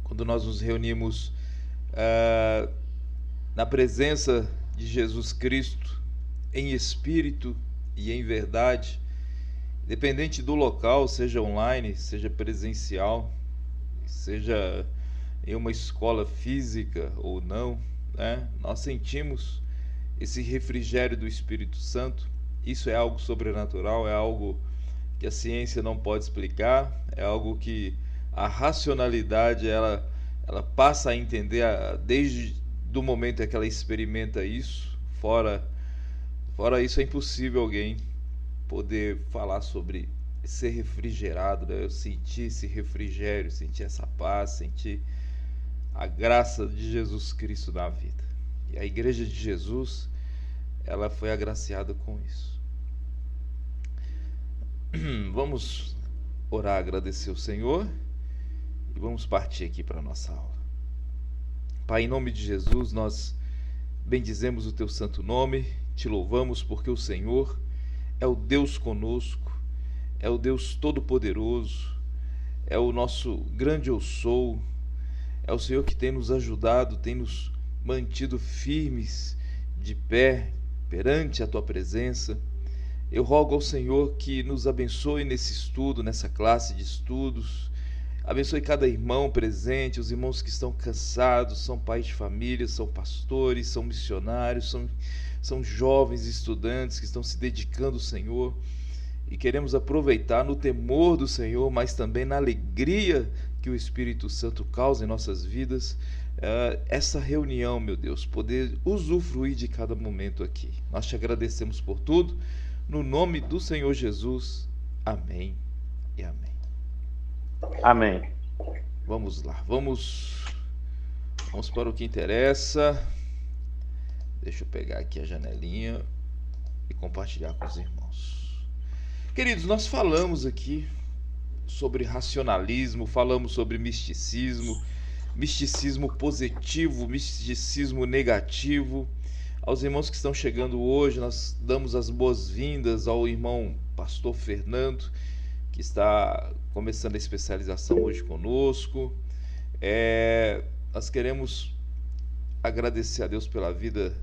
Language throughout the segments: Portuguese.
quando nós nos reunimos ah, na presença de Jesus Cristo, em espírito e em verdade, independente do local, seja online, seja presencial, seja em uma escola física ou não, né? Nós sentimos esse refrigério do Espírito Santo. Isso é algo sobrenatural, é algo que a ciência não pode explicar, é algo que a racionalidade ela passa a entender desde do momento em que ela experimenta isso. Fora isso, é impossível alguém poder falar sobre ser refrigerado, né? Eu senti esse refrigério, senti essa paz, senti a graça de Jesus Cristo na vida. E a igreja de Jesus, ela foi agraciada com isso. Vamos orar, agradecer o Senhor e vamos partir aqui para a nossa aula. Pai, em nome de Jesus, nós bendizemos o teu santo nome, te louvamos porque o Senhor é o Deus conosco, é o Deus todo-poderoso, é o nosso grande eu sou, é o Senhor que tem nos ajudado, tem nos mantido firmes de pé perante a tua presença. Eu rogo ao Senhor que nos abençoe nesse estudo, nessa classe de estudos. Abençoe cada irmão presente, os irmãos que estão cansados, são pais de família, são pastores, são missionários, são jovens estudantes que estão se dedicando ao Senhor. E queremos aproveitar no temor do Senhor, mas também na alegria que o Espírito Santo causa em nossas vidas, essa reunião, meu Deus, poder usufruir de cada momento aqui. Nós te agradecemos por tudo. No nome do Senhor Jesus, amém e amém. Amém. Vamos lá, vamos para o que interessa. Deixa eu pegar aqui a janelinha e compartilhar com os irmãos. Queridos, nós falamos aqui sobre racionalismo, falamos sobre misticismo, misticismo positivo, misticismo negativo. Aos irmãos que estão chegando hoje, nós damos as boas-vindas ao irmão pastor Fernando, que está começando a especialização hoje conosco. Nós queremos agradecer a Deus pela vida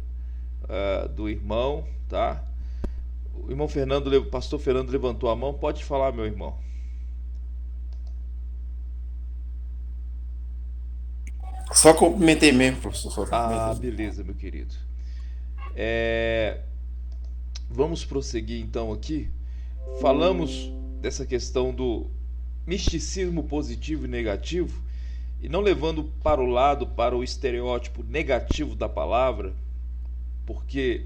do irmão, tá? O irmão Fernando, o pastor Fernando levantou a mão. Pode falar, meu irmão. Só cumprimentei mesmo, professor. Só cumprimentei. Beleza, meu querido. Vamos prosseguir então aqui. Falamos dessa questão do misticismo positivo e negativo, e não levando para o lado, para o estereótipo negativo da palavra, porque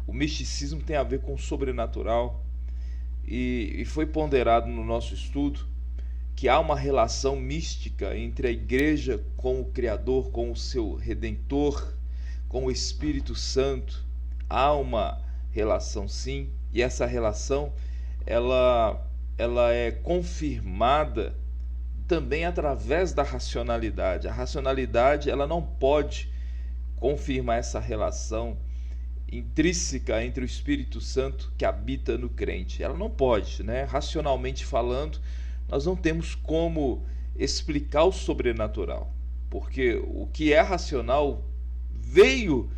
o misticismo tem a ver com o sobrenatural, e foi ponderado no nosso estudo que há uma relação mística entre a igreja com o Criador, com o seu Redentor, com o Espírito Santo. Há uma relação, sim, e essa relação ela é confirmada também através da racionalidade. A racionalidade ela não pode confirmar essa relação intrínseca entre o Espírito Santo que habita no crente. Ela não pode, né? Racionalmente falando, nós não temos como explicar o sobrenatural, porque o que é racional veio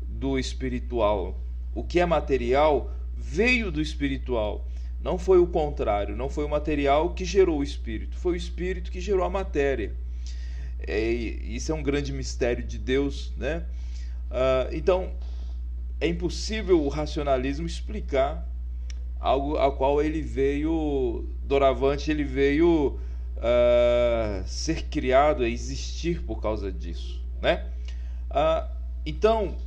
do espiritual, o que é material veio do espiritual. Não foi o contrário, não foi o material que gerou o espírito, foi o espírito que gerou a matéria. Isso é um grande mistério de Deus, né? Então, é impossível o racionalismo explicar algo ao qual ele veio, doravante, ele veio ser criado, a existir por causa disso, né? Então,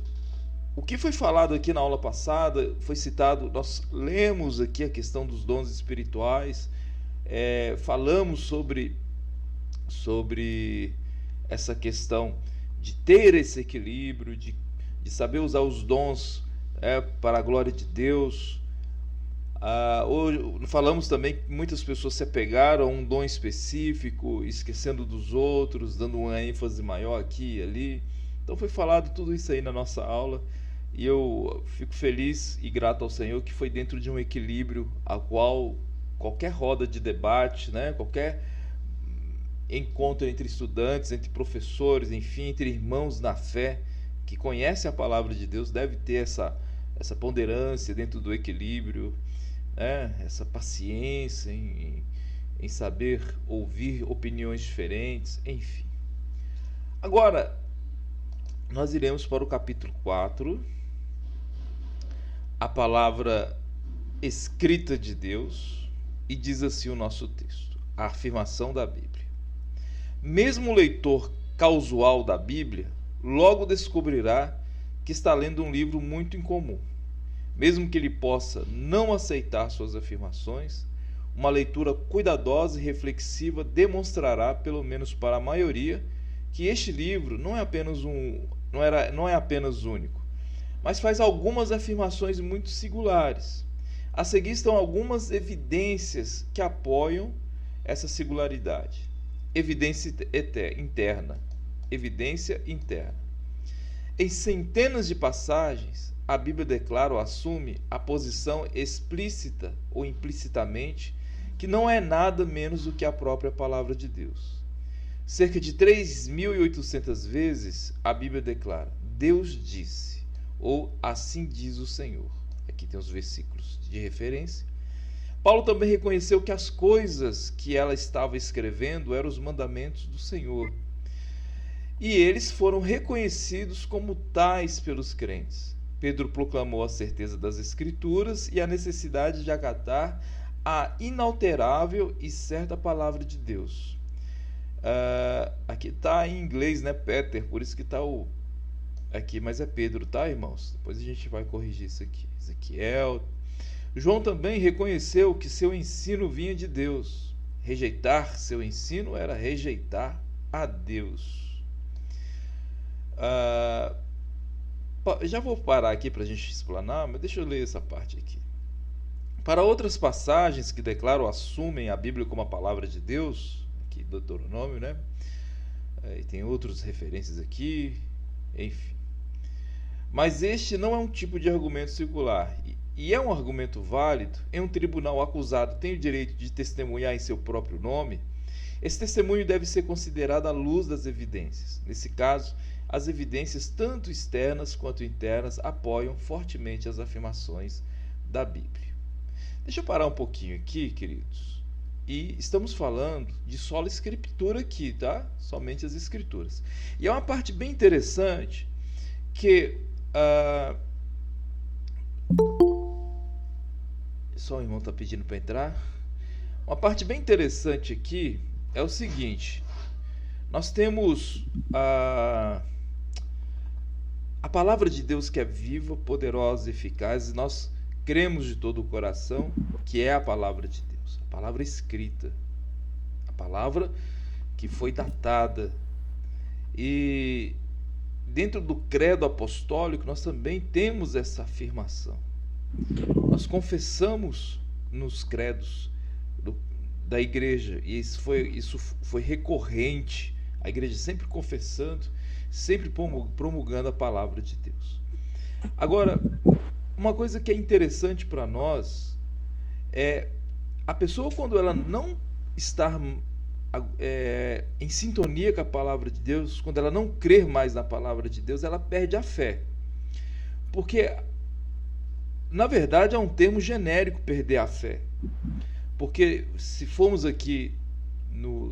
o que foi falado aqui na aula passada, foi citado, nós lemos aqui a questão dos dons espirituais, falamos sobre essa questão de ter esse equilíbrio, de saber usar os dons para a glória de Deus. Falamos também que muitas pessoas se apegaram a um dom específico, esquecendo dos outros, dando uma ênfase maior aqui e ali. Então foi falado tudo isso aí na nossa aula, e eu fico feliz e grato ao Senhor que foi dentro de um equilíbrio a qual qualquer roda de debate, né, qualquer encontro entre estudantes, entre professores, enfim, entre irmãos na fé que conhecem a palavra de Deus, deve ter essa ponderância dentro do equilíbrio, né? Essa paciência em saber ouvir opiniões diferentes, enfim. Agora, nós iremos para o capítulo 4, a palavra escrita de Deus, e diz assim o nosso texto, a afirmação da Bíblia. Mesmo o leitor casual da Bíblia logo descobrirá que está lendo um livro muito incomum. Mesmo que ele possa não aceitar suas afirmações, uma leitura cuidadosa e reflexiva demonstrará, pelo menos para a maioria, que este livro não é apenas único, mas faz algumas afirmações muito singulares. A seguir estão algumas evidências que apoiam essa singularidade. Evidência interna. Em centenas de passagens, a Bíblia declara ou assume a posição explícita ou implicitamente que não é nada menos do que a própria palavra de Deus. Cerca de 3.800 vezes a Bíblia declara: Deus disse, ou assim diz o Senhor. Aqui tem os versículos de referência. Paulo também reconheceu que as coisas que ela estava escrevendo eram os mandamentos do Senhor. E eles foram reconhecidos como tais pelos crentes. Pedro proclamou a certeza das Escrituras e a necessidade de acatar a inalterável e certa palavra de Deus. Aqui está em inglês, né, Peter? Por isso que está aqui, mas é Pedro, tá, irmãos? Depois a gente vai corrigir isso aqui. Ezequiel. João também reconheceu que seu ensino vinha de Deus. Rejeitar seu ensino era rejeitar a Deus. Já vou parar aqui para a gente explanar, mas deixa eu ler essa parte aqui. Para outras passagens que declaram ou assumem a Bíblia como a palavra de Deus, aqui Deuteronômio, né? E tem outras referências aqui, enfim. Mas este não é um tipo de argumento circular, e é um argumento válido. Em um tribunal, o acusado tem o direito de testemunhar em seu próprio nome. Esse testemunho deve ser considerado à luz das evidências. Nesse caso, as evidências, tanto externas quanto internas, apoiam fortemente as afirmações da Bíblia. Deixa eu parar um pouquinho aqui, queridos. E estamos falando de sola escritura aqui, tá? Somente as escrituras. E é uma parte bem interessante que... Só o irmão está pedindo para entrar. Uma parte bem interessante aqui é o seguinte. Nós temos a palavra de Deus, que é viva, poderosa e eficaz, e nós cremos de todo o coração que é a palavra de Deus, a palavra escrita, a palavra que foi datada. E dentro do credo apostólico nós também temos essa afirmação. Nós confessamos nos credos da igreja, e isso foi recorrente, a igreja sempre confessando, sempre promulgando a palavra de Deus. Agora, uma coisa que é interessante para nós é a pessoa, quando ela não está em sintonia com a palavra de Deus, quando ela não crer mais na palavra de Deus, ela perde a fé. Porque, na verdade, é um termo genérico perder a fé. Porque se formos aqui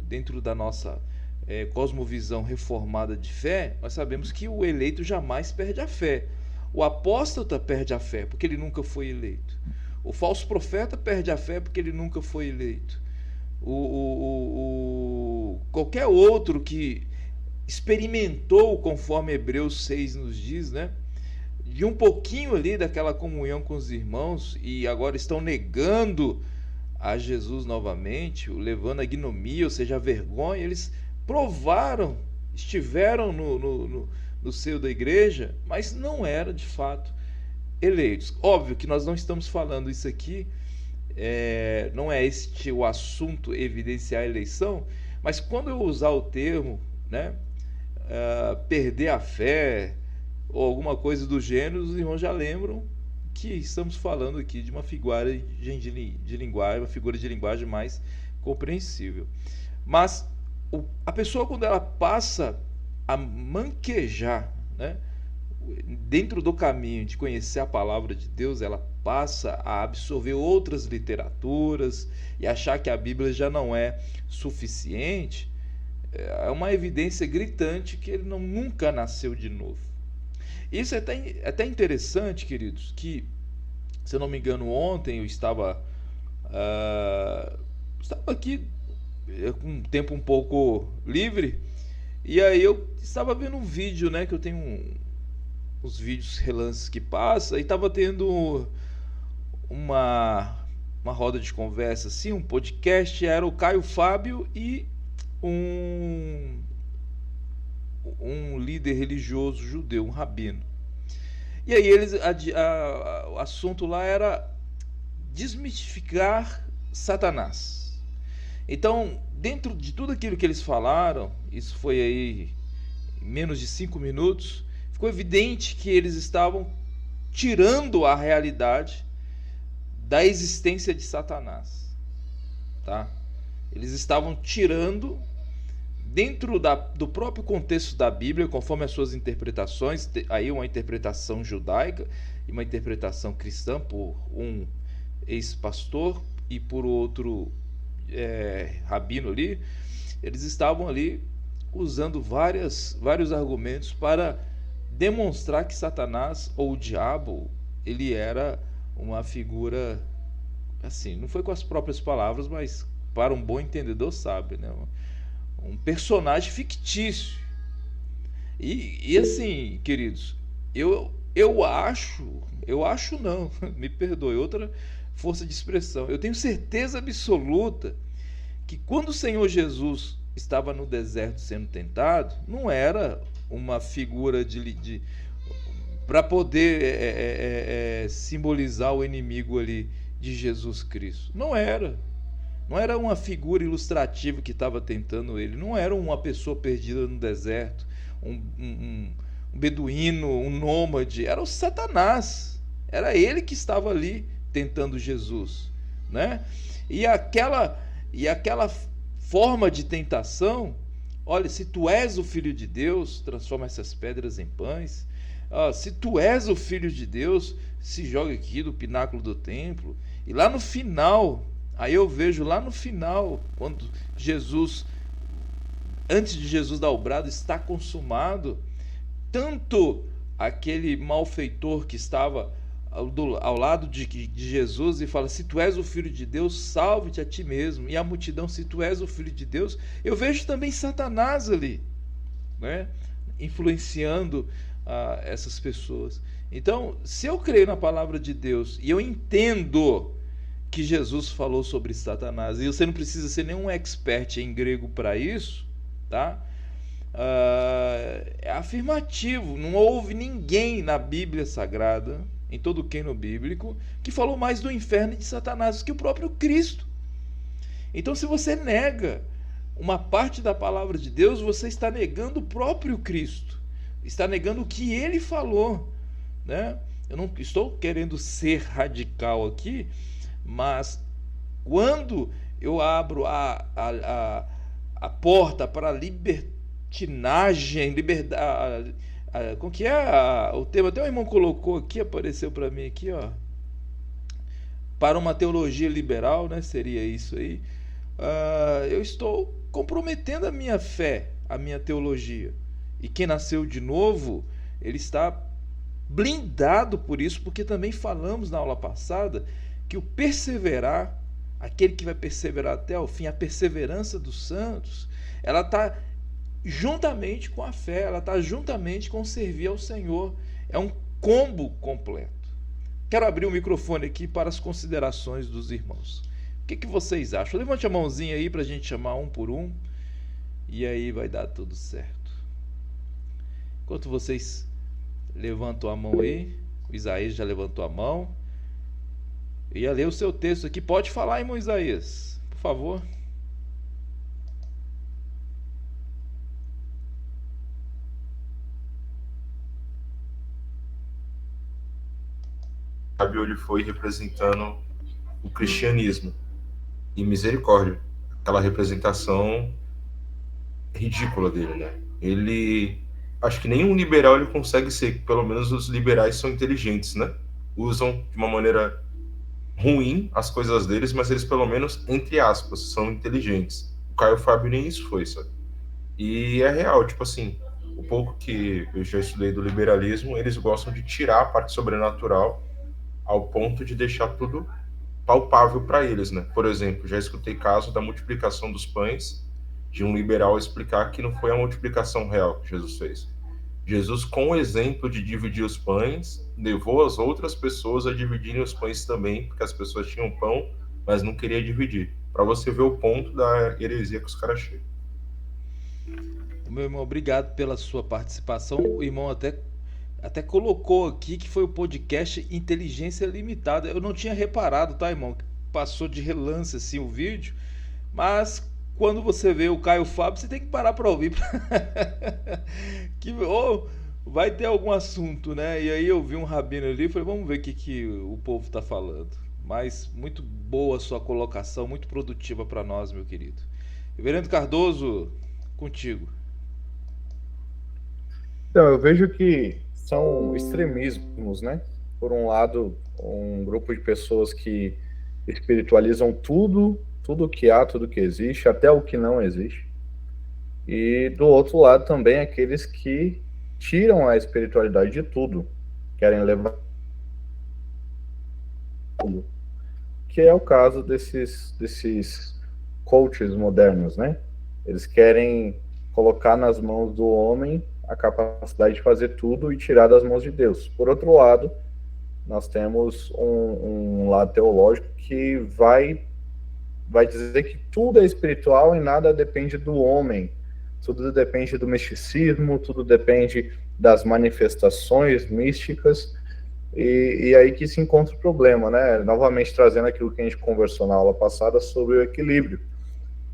dentro da nossa cosmovisão reformada de fé, nós sabemos que o eleito jamais perde a fé. O apóstata perde a fé porque ele nunca foi eleito. O falso profeta perde a fé porque ele nunca foi eleito. Qualquer outro que experimentou, conforme Hebreus 6 nos diz, né, de um pouquinho ali daquela comunhão com os irmãos, e agora estão negando a Jesus novamente, levando a ignomia, ou seja, a vergonha, eles provaram, estiveram no seio da igreja, mas não eram de fato eleitos. Óbvio que nós não estamos falando isso aqui, não é este o assunto, evidenciar a eleição, mas quando eu usar o termo, né, perder a fé, ou alguma coisa do gênero, os irmãos já lembram que estamos falando aqui de uma figura de linguagem, uma figura de linguagem mais compreensível. Mas a pessoa, quando ela passa a manquejar, né, dentro do caminho de conhecer a palavra de Deus, ela passa a absorver outras literaturas e achar que a Bíblia já não é suficiente. É uma evidência gritante que ele nunca nasceu de novo. Isso é até interessante, queridos, que, se eu não me engano, ontem eu estava aqui com um tempo um pouco livre, e aí eu estava vendo um vídeo, né, que eu tenho os vídeos relances que passa, e estava tendo uma roda de conversa, assim, um podcast. Era o Caio Fábio e um líder religioso judeu, um rabino. E aí o assunto lá era desmistificar Satanás. Então, dentro de tudo aquilo que eles falaram, isso foi aí em menos de 5 minutos, ficou evidente que eles estavam tirando a realidade da existência de Satanás, tá? Eles estavam tirando, dentro do próprio contexto da Bíblia, conforme as suas interpretações, aí uma interpretação judaica e uma interpretação cristã por um ex-pastor e por outro rabino ali. Eles estavam ali usando vários argumentos para demonstrar que Satanás, ou o diabo, ele era uma figura, assim, não foi com as próprias palavras, mas para um bom entendedor sabe, né? Um personagem fictício. E assim, queridos, eu acho não, me perdoe, outra força de expressão, eu tenho certeza absoluta que quando o Senhor Jesus estava no deserto sendo tentado, não era uma figura para poder simbolizar o inimigo ali de Jesus Cristo. Não era uma figura ilustrativa que estava tentando ele. Não era uma pessoa perdida no deserto, um beduíno, um nômade. Era o Satanás. Era ele que estava ali tentando Jesus, né? E aquela forma de tentação: olha, se tu és o Filho de Deus, transforma essas pedras em pães. Se tu és o Filho de Deus, se joga aqui do pináculo do templo. E lá no final, aí eu vejo lá no final, quando Jesus, antes de Jesus dar o brado, está consumado, tanto aquele malfeitor que estava ao lado de Jesus e fala: se tu és o Filho de Deus, salve-te a ti mesmo. E a multidão: se tu és o Filho de Deus. Eu vejo também Satanás ali, né, influenciando essas pessoas. Então, se eu creio na palavra de Deus e eu entendo que Jesus falou sobre Satanás, e você não precisa ser nenhum expert em grego para isso, tá? É afirmativo. Não houve ninguém na Bíblia Sagrada, em todo o cânon bíblico, que falou mais do inferno e de Satanás que o próprio Cristo. Então, se você nega uma parte da palavra de Deus, você está negando o próprio Cristo, está negando o que ele falou, né? Eu não estou querendo ser radical aqui, mas quando eu abro a porta para a libertinagem, liberdade, como que é o tema? Até o irmão colocou aqui, apareceu para mim aqui, ó, para uma teologia liberal, né? Seria isso aí. Eu estou comprometendo a minha fé, a minha teologia. E quem nasceu de novo, ele está blindado por isso, porque também falamos na aula passada que o perseverar, aquele que vai perseverar até o fim, a perseverança dos santos, ela está juntamente com a fé, ela está juntamente com servir ao Senhor. É um combo completo. Quero abrir o microfone aqui para as considerações dos irmãos. O que vocês acham? Levante a mãozinha aí para a gente chamar um por um, e aí vai dar tudo certo. Enquanto vocês levantam a mão aí, o Isaías já levantou a mão. Eu ia ler o seu texto aqui. Pode falar, irmão Isaías, por favor. Fábio, ele foi representando o cristianismo e misericórdia, aquela representação ridícula dele, né? Ele, acho que nenhum liberal ele consegue ser, pelo menos os liberais são inteligentes, né? Usam de uma maneira ruim as coisas deles, mas eles pelo menos, entre aspas, são inteligentes. O Caio Fábio nem isso foi, sabe? E é real, tipo assim, o pouco que eu já estudei do liberalismo, eles gostam de tirar a parte sobrenatural ao ponto de deixar tudo palpável para eles, né? Por exemplo, já escutei caso da multiplicação dos pães, de um liberal explicar que não foi a multiplicação real que Jesus fez. Jesus, com o exemplo de dividir os pães, levou as outras pessoas a dividirem os pães também, porque as pessoas tinham pão, mas não queriam dividir. Para você ver o ponto da heresia que os caras chegam. Meu irmão, obrigado pela sua participação. O irmão até colocou aqui que foi o podcast Inteligência Limitada. Eu não tinha reparado, tá, irmão? Passou de relance assim o vídeo, mas quando você vê o Caio Fábio, você tem que parar para ouvir. Que vai ter algum assunto, né? E aí eu vi um rabino ali e falei, vamos ver o que o povo tá falando. Mas muito boa a sua colocação, muito produtiva para nós, meu querido. Reverendo Cardoso, contigo. Então, eu vejo que são extremismos, né? Por um lado, um grupo de pessoas que espiritualizam tudo que há, tudo que existe, até o que não existe. E do outro lado também aqueles que tiram a espiritualidade de tudo, querem levar tudo, que é o caso desses coaches modernos, né? Eles querem colocar nas mãos do homem a capacidade de fazer tudo e tirar das mãos de Deus. Por outro lado, nós temos um lado teológico que vai dizer que tudo é espiritual e nada depende do homem. Tudo depende do misticismo, tudo depende das manifestações místicas, e aí que se encontra o problema, né? Novamente trazendo aquilo que a gente conversou na aula passada sobre o equilíbrio.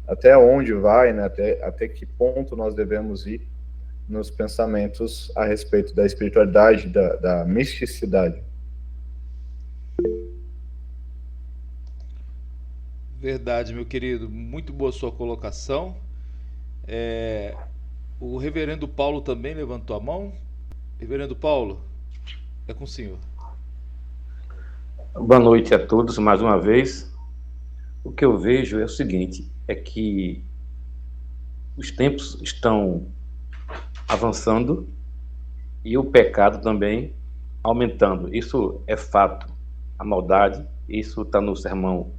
Até onde vai, né? Até que ponto nós devemos ir nos pensamentos a respeito da espiritualidade, da misticidade. Verdade, meu querido. Muito boa sua colocação. O reverendo Paulo também levantou a mão. Reverendo Paulo, é com o senhor. Boa noite a todos mais uma vez. O que eu vejo é o seguinte, é que os tempos estão avançando e o pecado também aumentando. Isso é fato. A maldade, isso está no sermão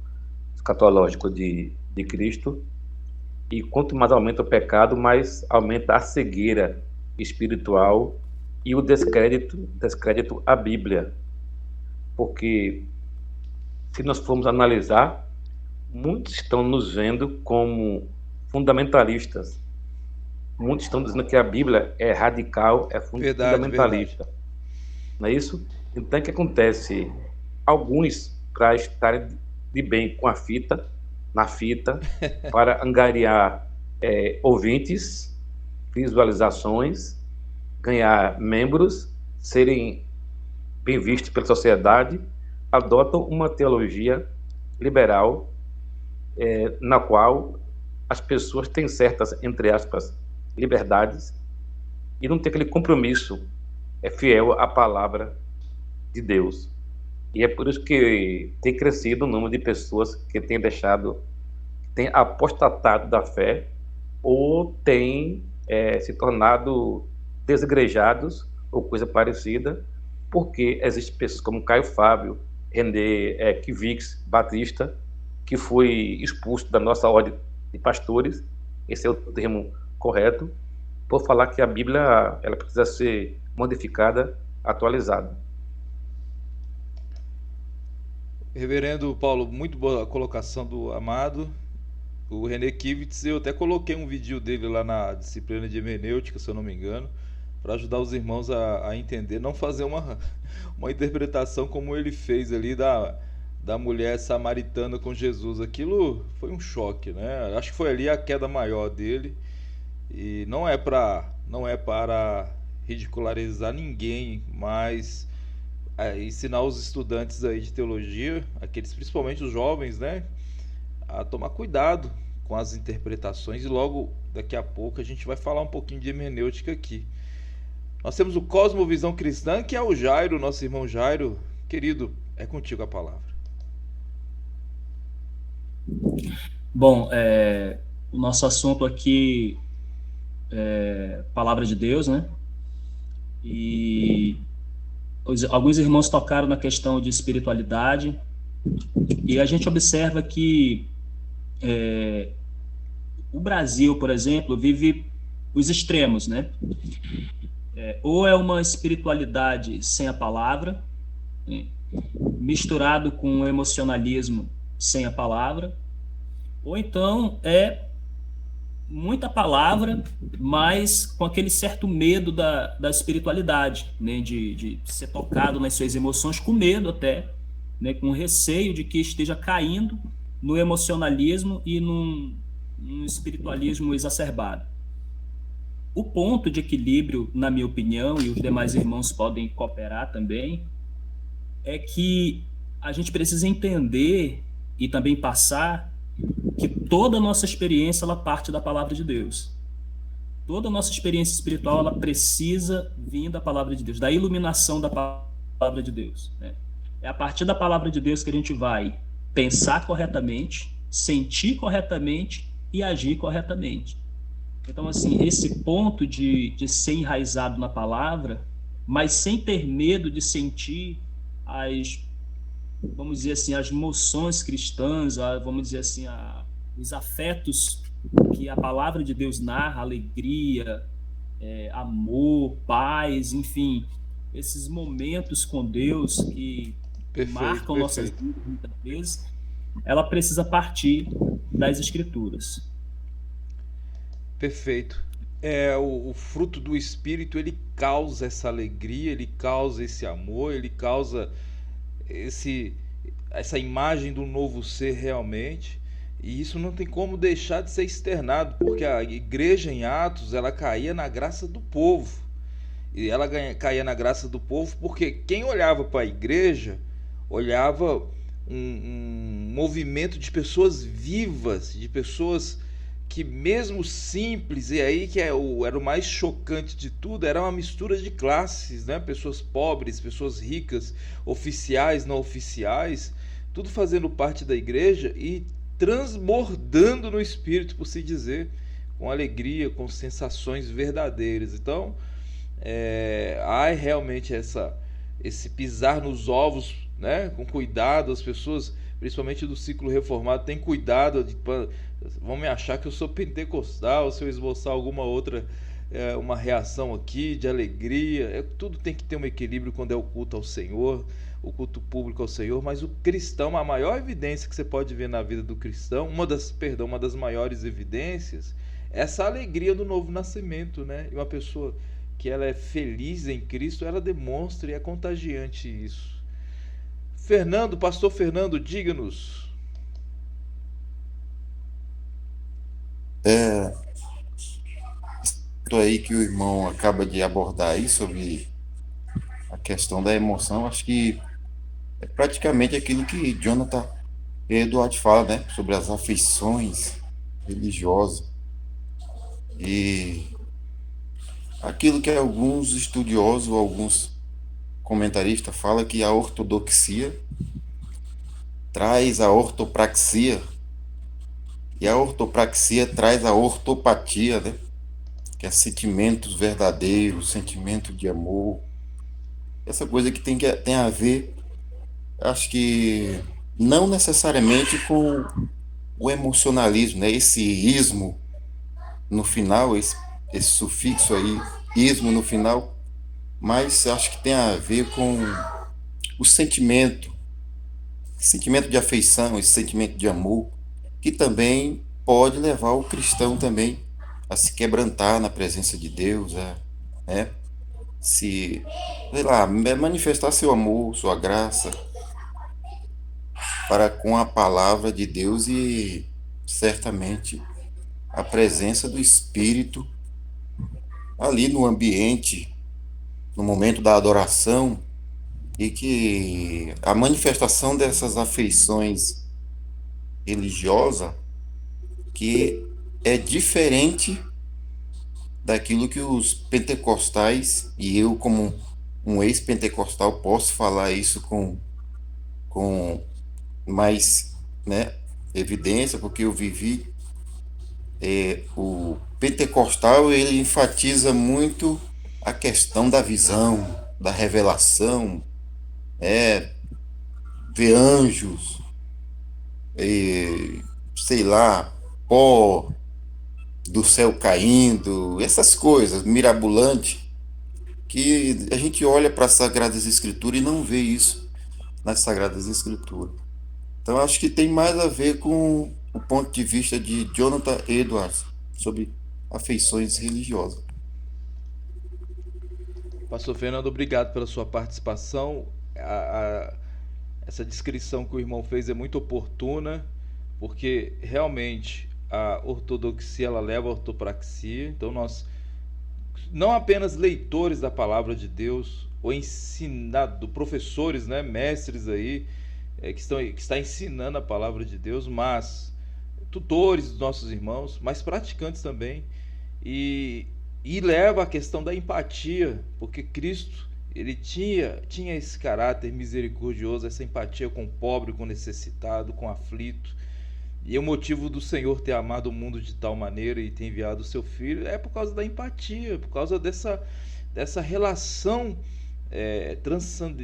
escatológico de Cristo. E quanto mais aumenta o pecado, mais aumenta a cegueira espiritual e o descrédito à Bíblia. Porque, se nós formos analisar, muitos estão nos vendo como fundamentalistas. Muitos estão dizendo que a Bíblia é radical, é fundamentalista. Verdade. Não é isso? Então, o que acontece? Alguns, para estarem de bem com na fita, para angariar ouvintes, visualizações, ganhar membros, serem bem vistos pela sociedade, adotam uma teologia liberal, na qual as pessoas têm certas, entre aspas, liberdades e não tem aquele compromisso fiel à palavra de Deus. E é por isso que tem crescido o número de pessoas que têm apostatado da fé ou têm se tornado desigrejados ou coisa parecida, porque existem pessoas como Caio Fábio, René Kivix Batista, que foi expulso da nossa ordem de pastores, esse é o termo correto, por falar que a Bíblia ela precisa ser modificada, atualizada. Reverendo Paulo, muito boa a colocação do amado. O René Kivitz, eu até coloquei um vídeo dele lá na disciplina de hermenêutica, se eu não me engano, para ajudar os irmãos a entender, não fazer uma interpretação como ele fez ali da mulher samaritana com Jesus. Aquilo foi um choque, né? Acho que foi ali a queda maior dele. E não é para ridicularizar ninguém, mas ensinar os estudantes aí de teologia, aqueles principalmente os jovens, né, a tomar cuidado com as interpretações, e logo daqui a pouco a gente vai falar um pouquinho de hermenêutica aqui. Nós temos o Cosmovisão Cristã, que é o Jairo, nosso irmão Jairo. Querido, é contigo a palavra. Bom, o nosso assunto aqui é Palavra de Deus, né? E alguns irmãos tocaram na questão de espiritualidade, e a gente observa que o Brasil, por exemplo, vive os extremos, né? Ou é uma espiritualidade sem a palavra, né? Misturado com um emocionalismo sem a palavra, ou então é muita palavra, mas com aquele certo medo da espiritualidade, né? De ser tocado nas suas emoções, com medo até, né? Com receio de que esteja caindo no emocionalismo e num espiritualismo exacerbado. O ponto de equilíbrio, na minha opinião, e os demais irmãos podem cooperar também, é que a gente precisa entender e também passar que toda a nossa experiência ela parte da palavra de Deus. Toda a nossa experiência espiritual ela precisa vir da palavra de Deus, da iluminação da palavra de Deus, né? É a partir da palavra de Deus que a gente vai pensar corretamente, sentir corretamente e agir corretamente. Então, assim, esse ponto de ser enraizado na palavra, mas sem ter medo de sentir vamos dizer assim, as emoções cristãs, vamos dizer assim, os afetos que a palavra de Deus narra, alegria, amor, paz, enfim, esses momentos com Deus que marcam nossas vidas muitas vezes, ela precisa partir das Escrituras. Perfeito. O fruto do Espírito, ele causa essa alegria, ele causa esse amor, ele causa essa imagem do novo ser realmente, e isso não tem como deixar de ser externado, porque a igreja em Atos, ela caía na graça do povo, e ela caía na graça do povo porque quem olhava para a igreja, olhava um movimento de pessoas vivas, de pessoas que mesmo simples, e aí que era o mais chocante de tudo, era uma mistura de classes, né? Pessoas pobres, pessoas ricas, oficiais, não oficiais, tudo fazendo parte da igreja e transbordando no espírito, por se dizer, com alegria, com sensações verdadeiras. Então, há realmente esse pisar nos ovos, né? Com cuidado, as pessoas, principalmente do ciclo reformado, têm cuidado vão me achar que eu sou pentecostal, se eu esboçar alguma outra uma reação aqui de alegria. Tudo tem que ter um equilíbrio quando é o culto ao Senhor, o culto público ao Senhor. Mas o cristão, a maior evidência que você pode ver na vida do cristão, uma das maiores evidências, é essa alegria do novo nascimento, né? E uma pessoa que ela é feliz em Cristo, ela demonstra, e é contagiante isso. Pastor Fernando, diga-nos. Isso aí que o irmão acaba de abordar aí sobre a questão da emoção, acho que é praticamente aquilo que Jonathan Edwards fala, né, sobre as afeições religiosas e aquilo que alguns estudiosos, alguns comentaristas falam que a ortodoxia traz a ortopraxia e a ortopraxia traz a ortopatia, né? Que é sentimentos verdadeiros, sentimento de amor, essa coisa que tem a ver, acho que não necessariamente com o emocionalismo, né? Esse ismo no final, esse sufixo aí, ismo no final, mas acho que tem a ver com o sentimento de afeição, esse sentimento de amor, que também pode levar o cristão também a se quebrantar na presença de Deus, né? Sei lá, manifestar seu amor, sua graça para com a palavra de Deus e certamente a presença do Espírito ali no ambiente, no momento da adoração, e que a manifestação dessas afeições religiosas que é diferente daquilo que os pentecostais, e eu como um ex-pentecostal posso falar isso com mais, né, evidência, porque eu vivi. O pentecostal, ele enfatiza muito a questão da visão, da revelação, ver anjos, sei lá, pó do céu caindo, essas coisas mirabolantes, que a gente olha para as Sagradas Escrituras e não vê isso nas Sagradas Escrituras. Então, acho que tem mais a ver com o ponto de vista de Jonathan Edwards sobre afeições religiosas. Pastor Fernando, obrigado pela sua participação. Essa descrição que o irmão fez é muito oportuna, porque realmente a ortodoxia ela leva à ortopraxia. Então nós, não apenas leitores da palavra de Deus, ou ensinado, professores, né, mestres aí, que está ensinando a palavra de Deus, mas tutores dos nossos irmãos, mas praticantes também, e leva à questão da empatia, porque Cristo ele tinha esse caráter misericordioso, essa empatia com o pobre, com o necessitado, com o aflito. E o motivo do Senhor ter amado o mundo de tal maneira e ter enviado o seu Filho é por causa da empatia, por causa dessa relação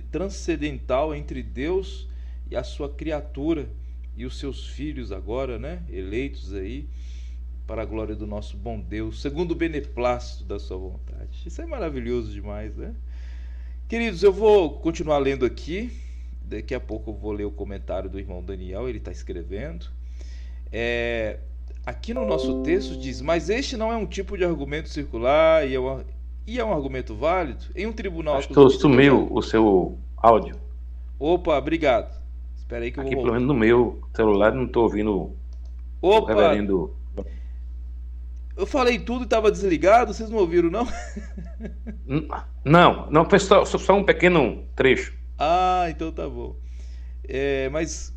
transcendental entre Deus e a sua criatura e os seus filhos agora, né, eleitos aí para a glória do nosso bom Deus, segundo o beneplácito da sua vontade. Isso é maravilhoso demais, né? Queridos, eu vou continuar lendo aqui. Daqui a pouco eu vou ler o comentário do irmão Daniel, ele está escrevendo. Aqui no nosso texto diz: mas este não é um tipo de argumento circular e é um argumento válido em um tribunal. Pastor, sumiu o seu áudio. Opa, obrigado. Espera aí que eu aqui, vou pelo menos no meu celular, não estou ouvindo o reverendo. Eu falei tudo e estava desligado, vocês não ouviram, não? Não, foi só um pequeno trecho. Ah, então tá bom. Mas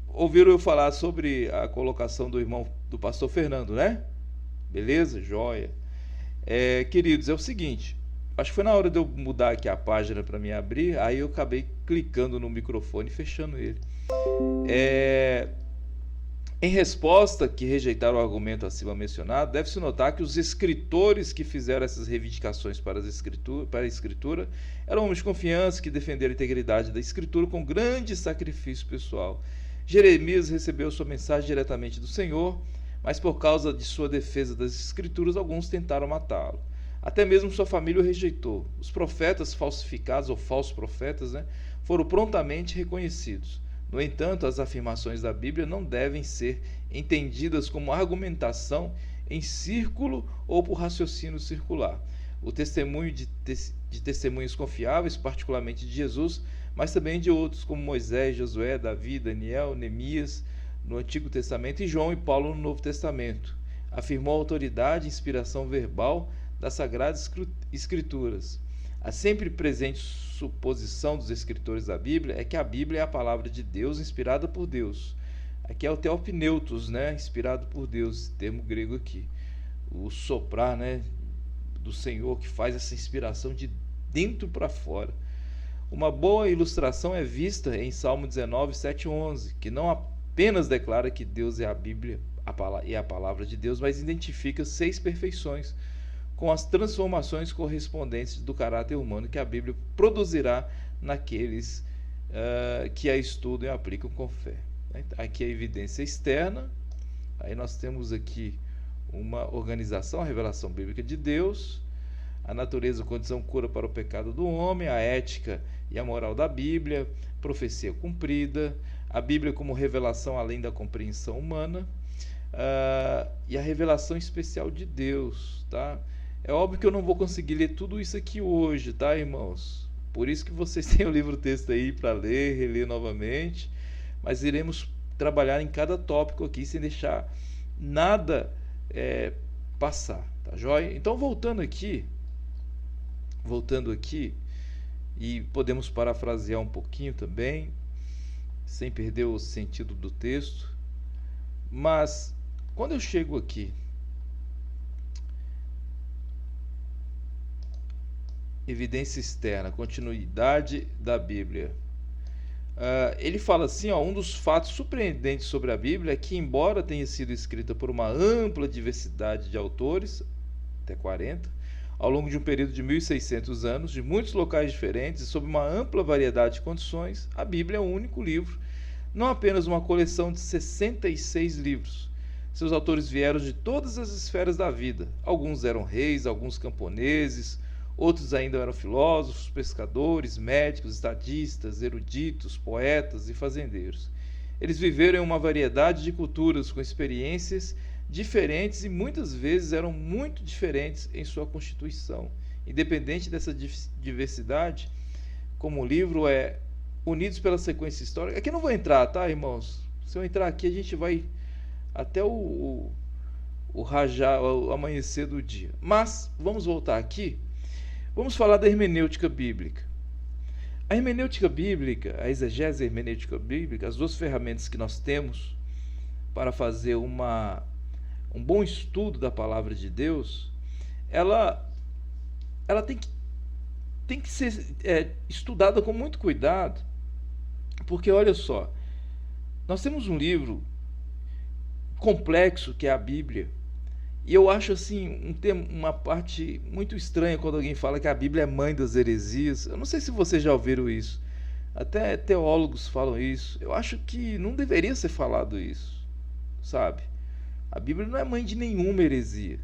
ouviram eu falar sobre a colocação do irmão, do pastor Fernando, né? Beleza? Joia. Queridos, é o seguinte, acho que foi na hora de eu mudar aqui a página para me abrir, aí eu acabei clicando no microfone e fechando ele. Em resposta que rejeitaram o argumento acima mencionado, deve-se notar que os escritores que fizeram essas reivindicações para a Escritura eram homens de confiança que defenderam a integridade da Escritura com grande sacrifício pessoal. Jeremias recebeu sua mensagem diretamente do Senhor, mas por causa de sua defesa das Escrituras, alguns tentaram matá-lo. Até mesmo sua família o rejeitou. Os profetas falsificados ou falsos profetas, né, foram prontamente reconhecidos. No entanto, as afirmações da Bíblia não devem ser entendidas como argumentação em círculo ou por raciocínio circular. O testemunho de testemunhos confiáveis, particularmente de Jesus, mas também de outros como Moisés, Josué, Davi, Daniel, Neemias, no Antigo Testamento, e João e Paulo no Novo Testamento, afirmou a autoridade e inspiração verbal das Sagradas Escrituras. A sempre presente suposição dos escritores da Bíblia é que a Bíblia é a palavra de Deus inspirada por Deus. Aqui é o theopneutos, né? Inspirado por Deus, esse termo grego aqui. O soprar, né, do Senhor que faz essa inspiração de dentro para fora. Uma boa ilustração é vista em Salmo 19, 7 e 11, que não apenas declara que Deus é a Bíblia e a palavra de Deus, mas identifica 6 perfeições com as transformações correspondentes do caráter humano que a Bíblia produzirá naqueles que a estudam e aplicam com fé. Aqui a evidência externa, aí nós temos aqui uma organização, a revelação bíblica de Deus, a natureza, condição, cura para o pecado do homem, a ética e a moral da Bíblia, profecia cumprida, a Bíblia como revelação além da compreensão humana, e a revelação especial de Deus, tá? É óbvio que eu não vou conseguir ler tudo isso aqui hoje, tá, irmãos? Por isso que vocês têm o livro-texto aí para ler, reler novamente, mas iremos trabalhar em cada tópico aqui sem deixar nada passar, tá joia? Então, voltando aqui, e podemos parafrasear um pouquinho também, sem perder o sentido do texto, mas quando eu chego aqui, evidência externa, continuidade da Bíblia. Ele fala assim, um dos fatos surpreendentes sobre a Bíblia é que, embora tenha sido escrita por uma ampla diversidade de autores, até 40, ao longo de um período de 1.600 anos, de muitos locais diferentes e sob uma ampla variedade de condições, a Bíblia é um único livro, não apenas uma coleção de 66 livros. Seus autores vieram de todas as esferas da vida. Alguns eram reis, alguns camponeses, outros ainda eram filósofos, pescadores, médicos, estadistas, eruditos, poetas e fazendeiros. Eles viveram em uma variedade de culturas com experiências diferentes e muitas vezes eram muito diferentes em sua constituição. Independente dessa diversidade, como o livro é Unidos pela Sequência Histórica... Aqui eu não vou entrar, tá, irmãos? Se eu entrar aqui, a gente vai até o amanhecer do dia. Mas, vamos voltar aqui. Vamos falar da hermenêutica bíblica. A hermenêutica bíblica, a exegese hermenêutica bíblica, as duas ferramentas que nós temos para fazer um bom estudo da palavra de Deus, ela tem que ser estudada com muito cuidado, porque olha só, nós temos um livro complexo que é a Bíblia, e eu acho assim uma parte muito estranha quando alguém fala que a Bíblia é mãe das heresias. Eu não sei se vocês já ouviram isso, até teólogos falam isso. Eu acho que não deveria ser falado isso, sabe? A Bíblia não é mãe de nenhuma heresia,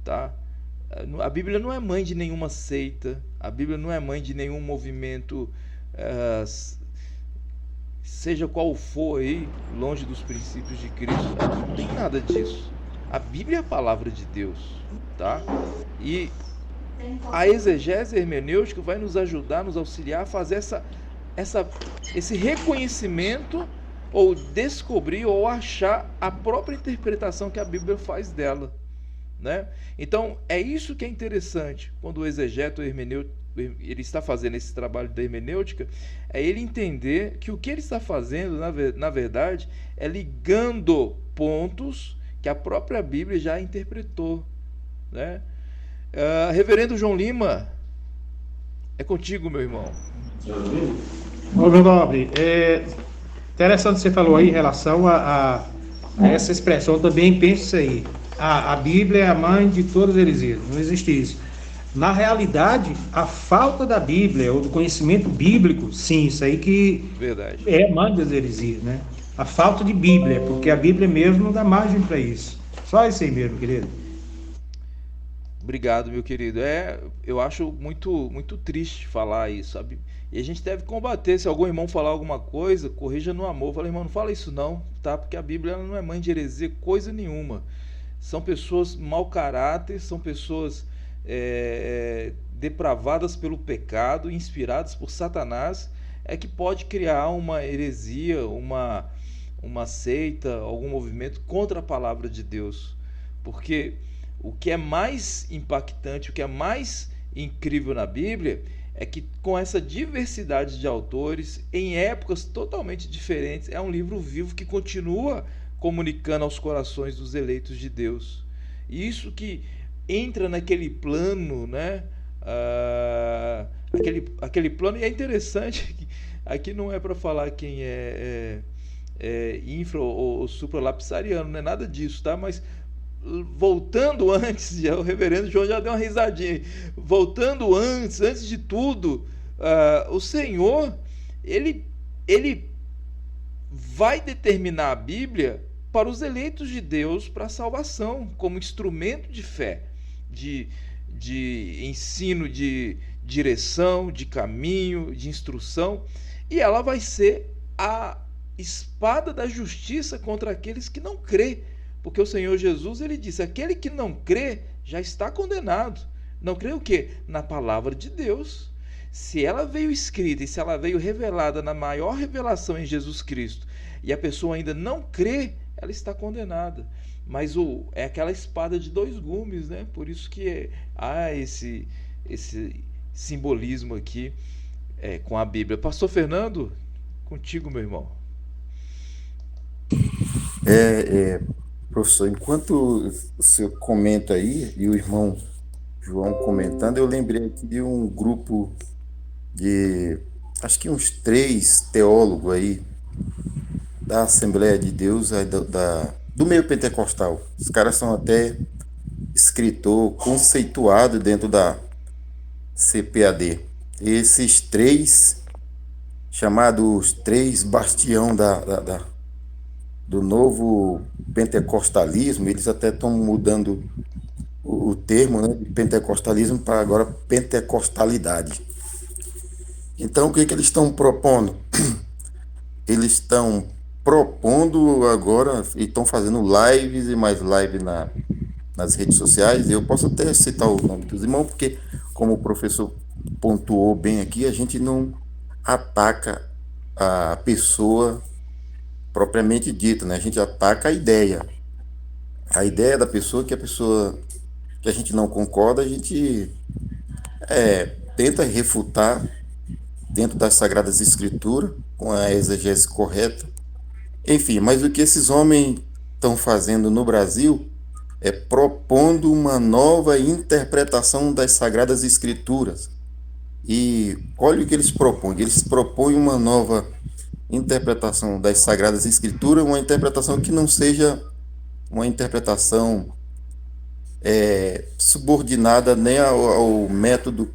tá? A Bíblia não é mãe de nenhuma seita, a Bíblia não é mãe de nenhum movimento, seja qual for aí, longe dos princípios de Cristo. Não tem nada disso. A Bíblia é a palavra de Deus, tá? E a exegese hermenêutica vai nos ajudar, nos auxiliar a fazer esse reconhecimento, ou descobrir ou achar a própria interpretação que a Bíblia faz dela, né? Então, é isso que é interessante quando o exegeta, o hermenêutico, ele está fazendo esse trabalho da hermenêutica, é ele entender que o que ele está fazendo, na verdade, é ligando pontos que a própria Bíblia já interpretou, né? Reverendo João Lima, é contigo, meu irmão. Ô, meu nobre, interessante que você falou aí em relação a essa expressão. Eu também penso isso aí. A Bíblia é a mãe de todas as heresias. Não existe isso. Na realidade, a falta da Bíblia, ou do conhecimento bíblico, sim, isso aí que Verdade. é mãe das heresias, né? A falta de Bíblia, porque a Bíblia mesmo não dá margem para isso. Só isso aí mesmo, querido. Obrigado, meu querido. Eu acho muito, muito triste falar isso, sabe? E a gente deve combater. Se algum irmão falar alguma coisa, corrija no amor. Fala, irmão, não fala isso não, tá? Porque a Bíblia ela não é mãe de heresia, coisa nenhuma. São pessoas mau caráter, são pessoas depravadas pelo pecado, inspiradas por Satanás, que pode criar uma heresia, uma seita, algum movimento contra a palavra de Deus. Porque o que é mais impactante, o que é mais incrível na Bíblia é que, com essa diversidade de autores, em épocas totalmente diferentes, é um livro vivo que continua comunicando aos corações dos eleitos de Deus. E isso que entra naquele plano, né? Aquele plano, e é interessante que aqui não é para falar quem é infra ou supralapsariano, não é nada disso, tá? Mas voltando antes, o reverendo João já deu uma risadinha. Voltando antes de tudo, o Senhor, ele vai determinar a Bíblia para os eleitos de Deus para a salvação, como instrumento de fé, de ensino, de direção, de caminho, de instrução, e ela vai ser a espada da justiça contra aqueles que não crê. Porque o Senhor Jesus, ele disse, aquele que não crê já está condenado. Não crê o quê? Na palavra de Deus. Se ela veio escrita e se ela veio revelada na maior revelação em Jesus Cristo, e a pessoa ainda não crê, ela está condenada. Mas é aquela espada de dois gumes, né? Por isso que há esse simbolismo aqui com a Bíblia. Pastor Fernando, contigo, meu irmão. Professor, enquanto o senhor comenta aí, e o irmão João comentando, eu lembrei aqui de um grupo de, acho que uns 3 teólogos aí, da Assembleia de Deus, aí do meio pentecostal. Os caras são até escritor conceituado dentro da CPAD. Esses 3, chamados 3 bastião do novo pentecostalismo, eles até estão mudando o termo, né, de pentecostalismo para agora pentecostalidade. Então, o que eles estão propondo? Eles estão propondo agora, e estão fazendo lives e mais lives nas redes sociais. Eu posso até citar o nome dos irmãos, porque, como o professor pontuou bem aqui, a gente não ataca a pessoa propriamente dita, né? A gente ataca a ideia. A ideia da pessoa, que a gente não concorda, a gente tenta refutar dentro das Sagradas Escrituras, com a exegese correta. Enfim, mas o que esses homens estão fazendo no Brasil é propondo uma nova interpretação das Sagradas Escrituras. E olha o que eles propõem. Eles propõem uma nova interpretação das Sagradas Escrituras, uma interpretação que não seja uma interpretação subordinada nem ao método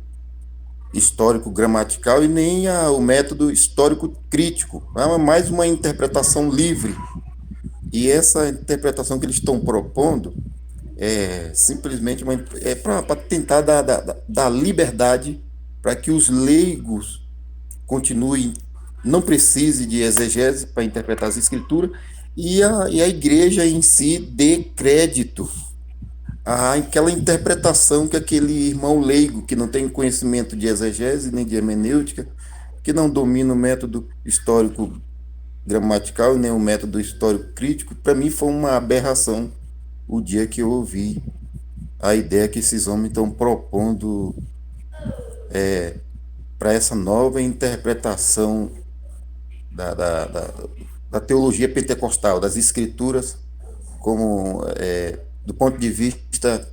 histórico gramatical e nem ao método histórico crítico. É mais uma interpretação livre. E essa interpretação que eles estão propondo é simplesmente para tentar dar liberdade para que os leigos continuem, não precise de exegese para interpretar as escrituras, e a igreja em si dê crédito àquela interpretação que aquele irmão leigo, que não tem conhecimento de exegese nem de hermenêutica, que não domina o método histórico gramatical nem o método histórico crítico, para mim foi uma aberração o dia que eu ouvi a ideia que esses homens estão propondo para essa nova interpretação da teologia pentecostal, das escrituras, como do ponto de vista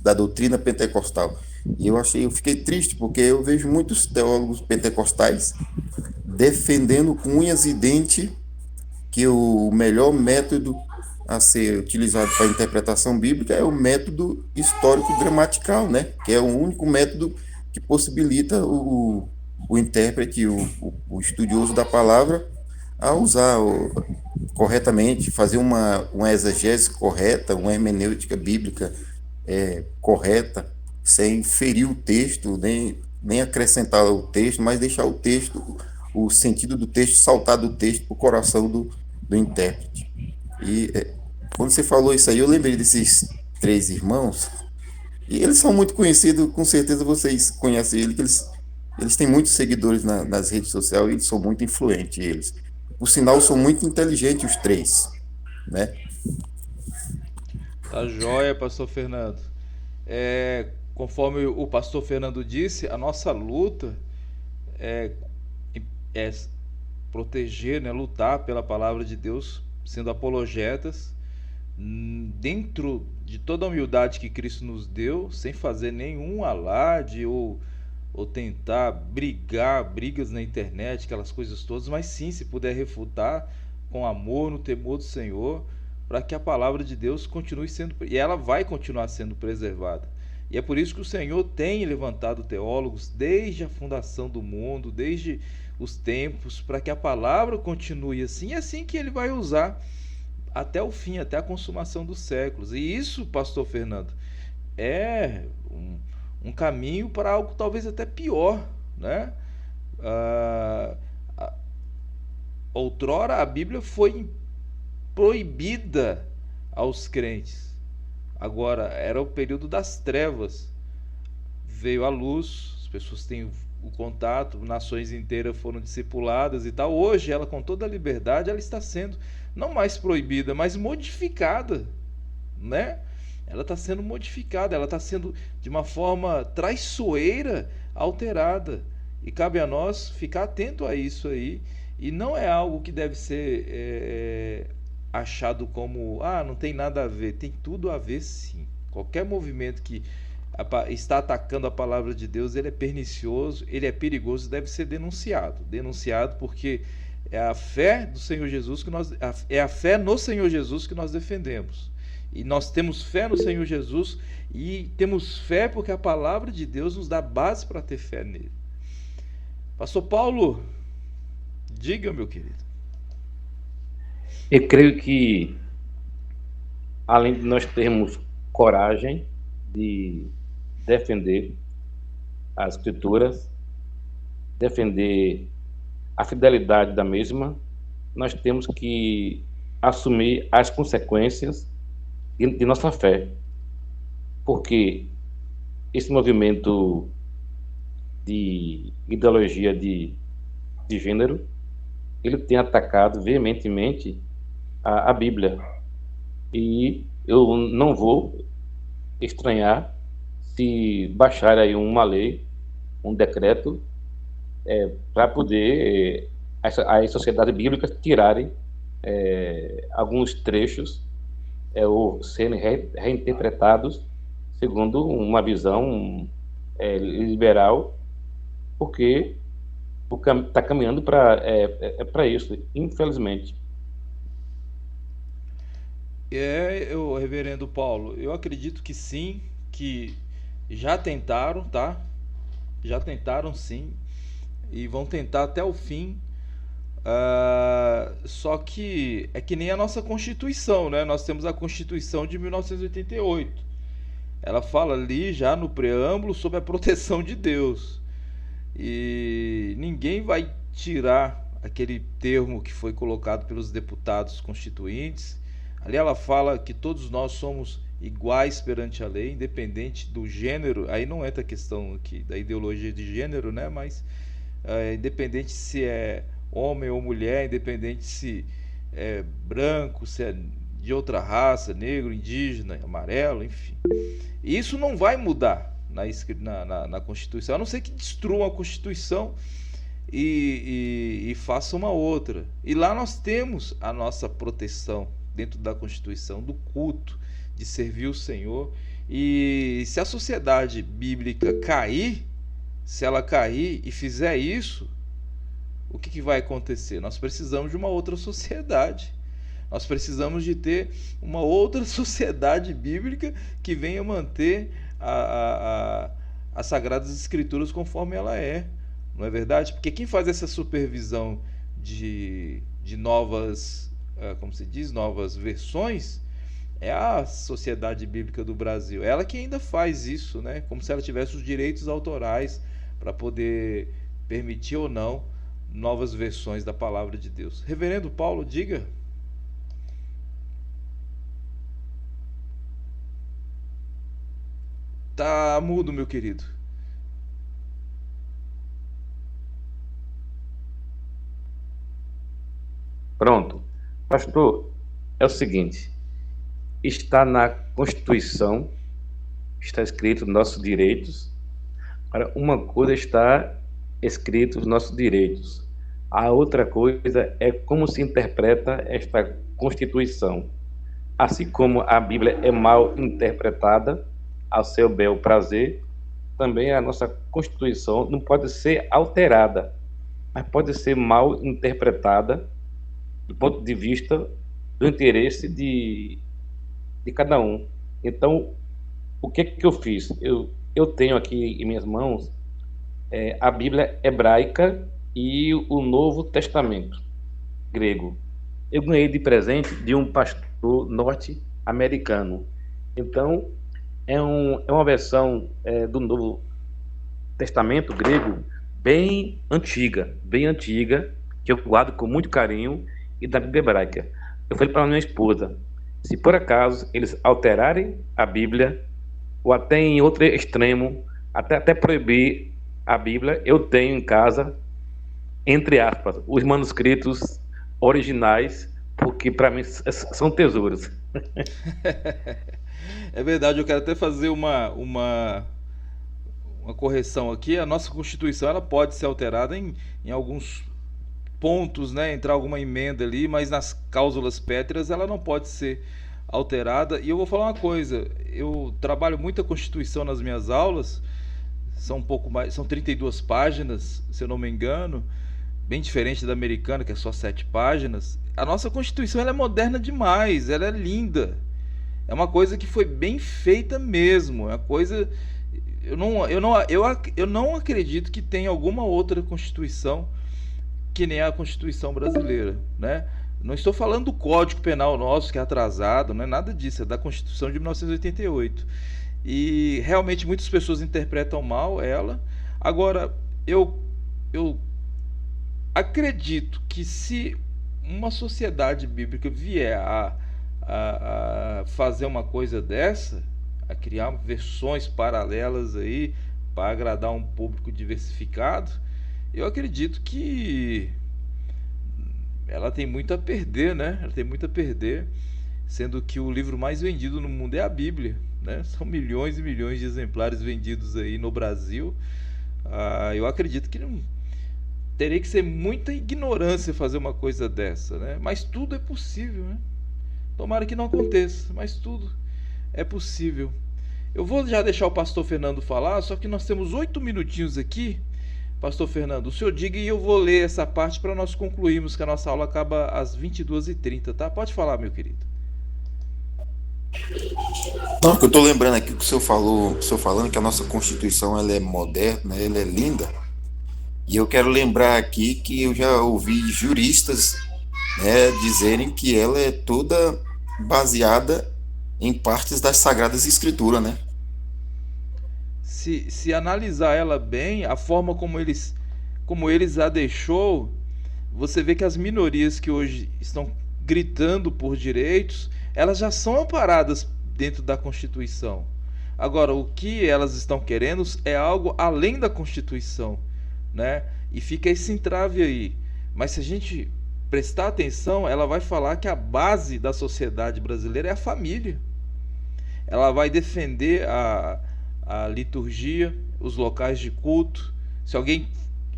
da doutrina pentecostal. E eu fiquei triste, porque eu vejo muitos teólogos pentecostais defendendo com unhas e dentes que o melhor método a ser utilizado para a interpretação bíblica é o método histórico-gramatical, né? Que é o único método que possibilita o intérprete, o estudioso da palavra, a usar corretamente, fazer uma exegese correta, uma hermenêutica bíblica correta, sem ferir o texto, nem acrescentar o texto, mas deixar o texto, o sentido do texto, saltar do texto para o coração do intérprete. E quando você falou isso aí, eu lembrei desses 3 irmãos, e eles são muito conhecidos, com certeza vocês conhecem eles, que eles têm muitos seguidores nas redes sociais, e eles são muito influentes, eles. Por sinal, são muito inteligentes os 3, né? Tá joia, pastor Fernando. Conforme o pastor Fernando disse, a nossa luta é proteger, né, lutar pela palavra de Deus, sendo apologetas, dentro de toda a humildade que Cristo nos deu, sem fazer nenhum alarde ou tentar brigas na internet, aquelas coisas todas, mas sim, se puder refutar com amor, no temor do Senhor, para que a palavra de Deus continue sendo, e ela vai continuar sendo preservada. E é por isso que o Senhor tem levantado teólogos desde a fundação do mundo, desde os tempos, para que a palavra continue assim, e assim que ele vai usar até o fim, até a consumação dos séculos. E isso, pastor Fernando, é um caminho para algo talvez até pior, né? Outrora a Bíblia foi proibida aos crentes. Agora era o período das trevas. Veio a luz, as pessoas têm o contato, nações inteiras foram discipuladas e tal. Hoje ela, com toda a liberdade, ela está sendo não mais proibida, mas modificada, né? Ela está sendo modificada, ela está sendo de uma forma traiçoeira alterada, e cabe a nós ficar atento a isso aí. E não é algo que deve ser achado como, não tem nada a ver. Tem tudo a ver, sim. Qualquer movimento que está atacando a palavra de Deus, ele é pernicioso, ele é perigoso, deve ser denunciado. Denunciado porque é a fé do Senhor Jesus é a fé no Senhor Jesus que nós defendemos. E nós temos fé no Senhor Jesus e temos fé porque a palavra de Deus nos dá base para ter fé nele. Pastor Paulo, diga, meu querido. Eu creio que, além de nós termos coragem de defender as Escrituras, defender a fidelidade da mesma, nós temos que assumir as consequências de nossa fé. Porque esse movimento de ideologia de gênero, ele tem atacado veementemente a Bíblia. E eu não vou estranhar se baixar aí uma lei, um decreto, para poder as sociedades bíblicas tirarem alguns trechos ou serem reinterpretados segundo uma visão liberal, porque está caminhando para isso, infelizmente. Reverendo Paulo, eu acredito que sim, que já tentaram, tá? Já tentaram, sim, e vão tentar até o fim. Só que é que nem a nossa Constituição, né? Nós temos a Constituição de 1988. Ela fala ali já no preâmbulo sobre a proteção de Deus. E ninguém vai tirar aquele termo que foi colocado pelos deputados constituintes. Ali ela fala que todos nós somos iguais perante a lei, independente do gênero. Aí não entra a questão aqui da ideologia de gênero, né? Mas independente se é homem ou mulher, independente se é branco, se é de outra raça, negro, indígena, amarelo, enfim. E isso não vai mudar na Constituição, a não ser que destruam a Constituição e façam uma outra. E lá nós temos a nossa proteção dentro da Constituição, do culto, de servir o Senhor. E se a sociedade bíblica cair, se ela cair e fizer isso, o que vai acontecer? Nós precisamos de uma outra sociedade. Nós precisamos de ter uma outra sociedade bíblica que venha manter as Sagradas Escrituras conforme ela é. Não é verdade? Porque quem faz essa supervisão de novas, como se diz, novas versões, é a Sociedade Bíblica do Brasil. Ela que ainda faz isso, né? Como se ela tivesse os direitos autorais para poder permitir ou não novas versões da Palavra de Deus. Reverendo Paulo, diga. Tá mudo, meu querido. Pronto. Pastor, é o seguinte, está na Constituição, está escrito nossos direitos. Agora, uma coisa está escrito os nossos direitos. A outra coisa é como se interpreta esta Constituição. Assim como a Bíblia é mal interpretada, ao seu bel prazer, também a nossa Constituição não pode ser alterada, mas pode ser mal interpretada do ponto de vista do interesse de cada um. Então, o que eu fiz? Eu tenho aqui em minhas mãos a Bíblia hebraica e o Novo Testamento grego. Eu ganhei de presente de um pastor norte-americano. Então, é uma versão do Novo Testamento grego bem antiga, que eu guardo com muito carinho, e da Bíblia hebraica. Eu falei para minha esposa, se por acaso eles alterarem a Bíblia, ou até em outro extremo, até proibir a Bíblia, eu tenho em casa, entre aspas, os manuscritos originais, porque para mim são tesouros. É verdade, eu quero até fazer uma correção aqui. A nossa Constituição ela pode ser alterada em alguns pontos, né, entrar alguma emenda ali, mas nas cláusulas pétreas ela não pode ser alterada. E eu vou falar uma coisa, eu trabalho muito a Constituição nas minhas aulas, são um pouco mais, são 32 páginas, se eu não me engano, bem diferente da americana, que é só 7 páginas. A nossa Constituição ela é moderna demais, ela é linda. É uma coisa que foi bem feita mesmo, é uma coisa... Eu não acredito que tenha alguma outra Constituição que nem a Constituição brasileira, né? Não estou falando do Código Penal nosso, que é atrasado, não é nada disso, é da Constituição de 1988. E realmente muitas pessoas interpretam mal ela. Agora, eu acredito que se uma sociedade bíblica vier a fazer uma coisa dessa, a criar versões paralelas aí para agradar um público diversificado, eu acredito que ela tem muito a perder, né? Ela tem muito a perder, sendo que o livro mais vendido no mundo é a Bíblia, né? São milhões e milhões de exemplares vendidos aí no Brasil. Eu acredito que não teria que ser muita ignorância fazer uma coisa dessa, né? Mas tudo é possível, né? Tomara que não aconteça, mas tudo é possível. Eu vou já deixar o pastor Fernando falar, só que nós temos 8 minutinhos aqui. Pastor Fernando, o senhor diga e eu vou ler essa parte para nós concluirmos, que a nossa aula acaba às 22h30, tá? Pode falar, meu querido. Não, que eu estou lembrando aqui que o senhor falando que a nossa Constituição ela é moderna, ela é linda. E eu quero lembrar aqui que eu já ouvi juristas, né, dizerem que ela é toda baseada em partes das Sagradas Escrituras, né? Se analisar ela bem, a forma como eles a deixou, você vê que as minorias que hoje estão gritando por direitos, elas já são amparadas dentro da Constituição. Agora, o que elas estão querendo é algo além da Constituição, né? E fica esse entrave aí. Mas se a gente prestar atenção, ela vai falar que a base da sociedade brasileira é a família. Ela vai defender a liturgia, os locais de culto. Se alguém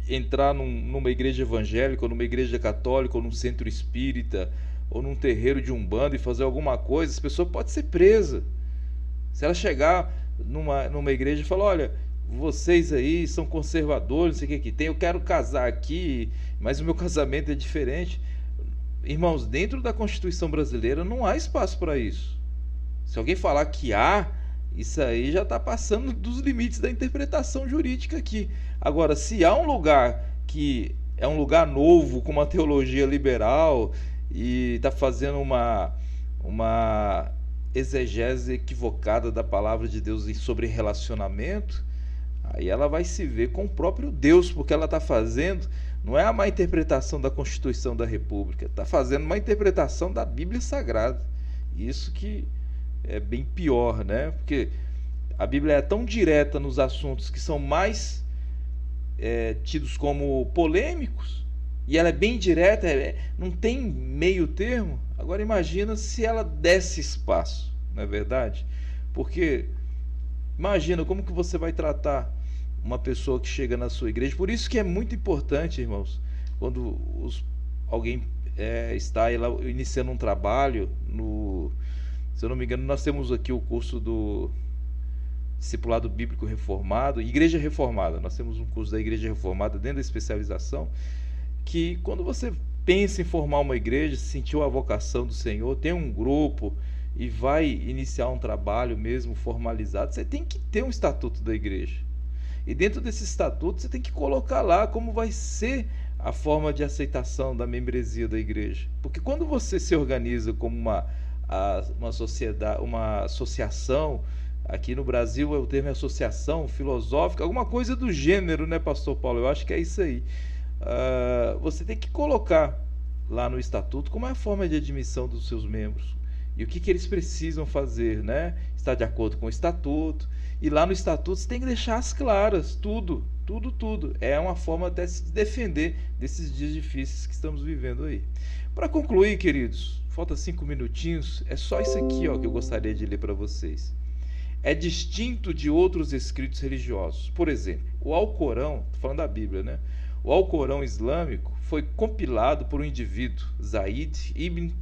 entrar numa igreja evangélica, ou numa igreja católica, ou num centro espírita, ou num terreiro de umbanda e fazer alguma coisa, essa pessoa pode ser presa. Se ela chegar numa igreja e falar, olha, vocês aí são conservadores, não sei o que tem, eu quero casar aqui, mas o meu casamento é diferente. Irmãos, dentro da Constituição brasileira não há espaço para isso. Se alguém falar que há, isso aí já está passando dos limites da interpretação jurídica aqui. Agora, se há um lugar que é um lugar novo, com uma teologia liberal, e está fazendo uma exegese equivocada da palavra de Deus sobre relacionamento, aí ela vai se ver com o próprio Deus, porque ela está fazendo, não é a má interpretação da Constituição da República, está fazendo uma interpretação da Bíblia Sagrada. Isso que é bem pior, né? Porque a Bíblia é tão direta nos assuntos que são mais tidos como polêmicos, e ela é bem direta, não tem meio termo. Agora imagina se ela desse espaço, não é verdade? Porque imagina como que você vai tratar uma pessoa que chega na sua igreja. Por isso que é muito importante, irmãos, quando alguém está iniciando um trabalho, se eu não me engano, nós temos aqui o curso do Discipulado Bíblico Reformado, Igreja Reformada. Nós temos um curso da Igreja Reformada dentro da especialização, que quando você pensa em formar uma igreja, sentiu a vocação do Senhor, tem um grupo e vai iniciar um trabalho mesmo formalizado, você tem que ter um estatuto da igreja. E dentro desse estatuto você tem que colocar lá como vai ser a forma de aceitação da membresia da igreja. Porque quando você se organiza como uma sociedade, uma associação, aqui no Brasil o termo é associação filosófica, alguma coisa do gênero, né, pastor Paulo? Eu acho que é isso aí. Você tem que colocar lá no estatuto como é a forma de admissão dos seus membros e o que eles precisam fazer, né? Está de acordo com o estatuto, e lá no estatuto você tem que deixar as claras, tudo. É uma forma até de se defender desses dias difíceis que estamos vivendo aí. Para concluir, queridos, falta 5 minutinhos, é só isso aqui, ó, que eu gostaria de ler para vocês. É distinto de outros escritos religiosos. Por exemplo, o Alcorão, estou falando da Bíblia, né? O Alcorão Islâmico foi compilado por um indivíduo, Zaid ibn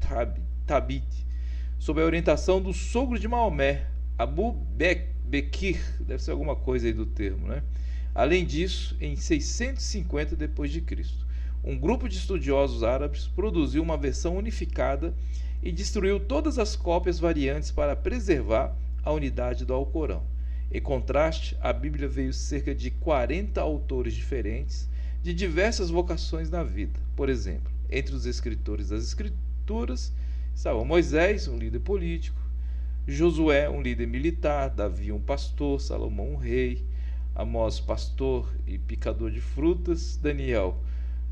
Thabit, sob a orientação do sogro de Maomé, Abu Bekir, deve ser alguma coisa aí do termo, né? Além disso, em 650 d.C., um grupo de estudiosos árabes produziu uma versão unificada e destruiu todas as cópias variantes para preservar a unidade do Alcorão. Em contraste, a Bíblia veio cerca de 40 autores diferentes de diversas vocações na vida. Por exemplo, entre os escritores das Escrituras estavam Moisés, um líder político, Josué, um líder militar, Davi, um pastor, Salomão, um rei, Amós, pastor e picador de frutas, Daniel,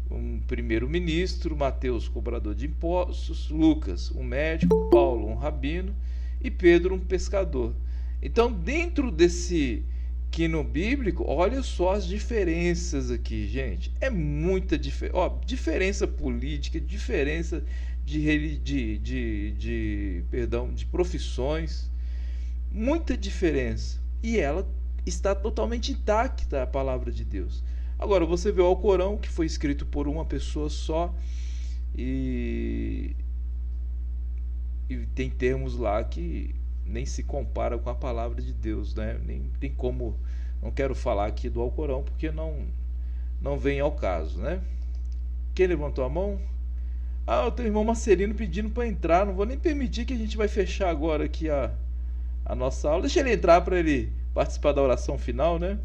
um primeiro-ministro, Mateus, cobrador de impostos, Lucas, um médico, Paulo, um rabino e Pedro, um pescador. Então, dentro desse quino bíblico, olha só as diferenças aqui, gente. É muita diferença. Diferença política, diferença de profissões, muita diferença. E ela está totalmente intacta, a palavra de Deus. Agora, você vê o Alcorão, que foi escrito por uma pessoa só, e tem termos lá que nem se compara com a palavra de Deus, né? Nem tem como. Não quero falar aqui do Alcorão porque não vem ao caso, né? Quem levantou a mão? O teu irmão Marcelino pedindo para entrar. Não vou nem permitir, que a gente vai fechar agora aqui a nossa aula. Deixa ele entrar para ele participar da oração final, né?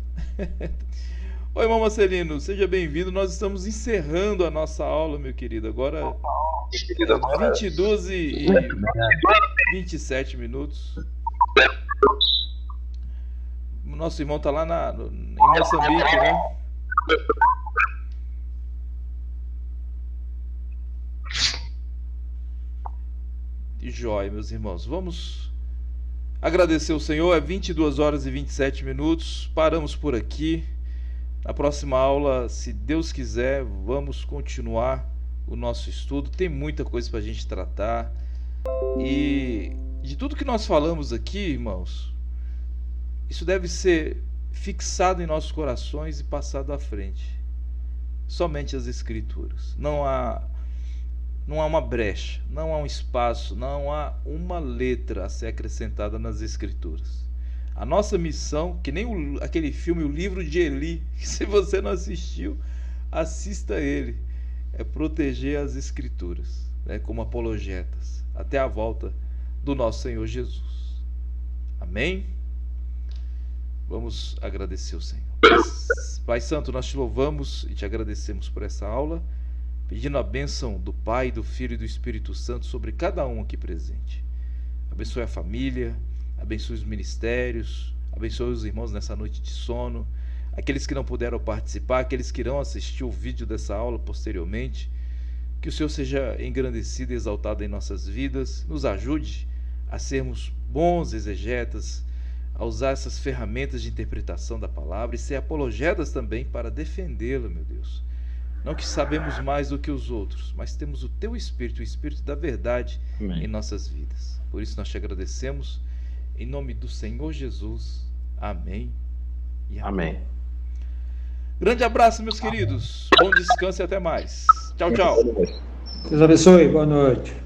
Oi, irmão Marcelino, seja bem-vindo. Nós estamos encerrando a nossa aula, meu querido. Agora 22 e 27 minutos. O nosso irmão está lá em Moçambique, né? De jóia, meus irmãos. Vamos agradecer o Senhor. É 22 horas e 27 minutos. Paramos por aqui. Na próxima aula, se Deus quiser, vamos continuar o nosso estudo. Tem muita coisa para a gente tratar. E de tudo que nós falamos aqui, irmãos, isso deve ser fixado em nossos corações e passado à frente. Somente as Escrituras. Não há uma brecha, não há um espaço, não há uma letra a ser acrescentada nas Escrituras. A nossa missão, que nem aquele filme O Livro de Eli, que se você não assistiu, assista ele, é proteger as Escrituras, né, como apologetas, até a volta do nosso Senhor Jesus. Amém? Vamos agradecer o Senhor. Pai Santo, nós te louvamos e te agradecemos por essa aula, pedindo a bênção do Pai, do Filho e do Espírito Santo sobre cada um aqui presente. Abençoe a família, abençoe os ministérios, abençoe os irmãos nessa noite de sono, aqueles que não puderam participar, aqueles que irão assistir o vídeo dessa aula posteriormente. Que o Senhor seja engrandecido e exaltado em nossas vidas, nos ajude a sermos bons exegetas, a usar essas ferramentas de interpretação da palavra e ser apologetas também para defendê-la, meu Deus. Não que sabemos mais do que os outros, mas temos o Teu Espírito, o Espírito da verdade, amém, em nossas vidas. Por isso nós te agradecemos, em nome do Senhor Jesus. Amém e amém. Amém. Grande abraço, meus queridos. Bom descanso e até mais. Tchau, tchau. Deus abençoe. Boa noite.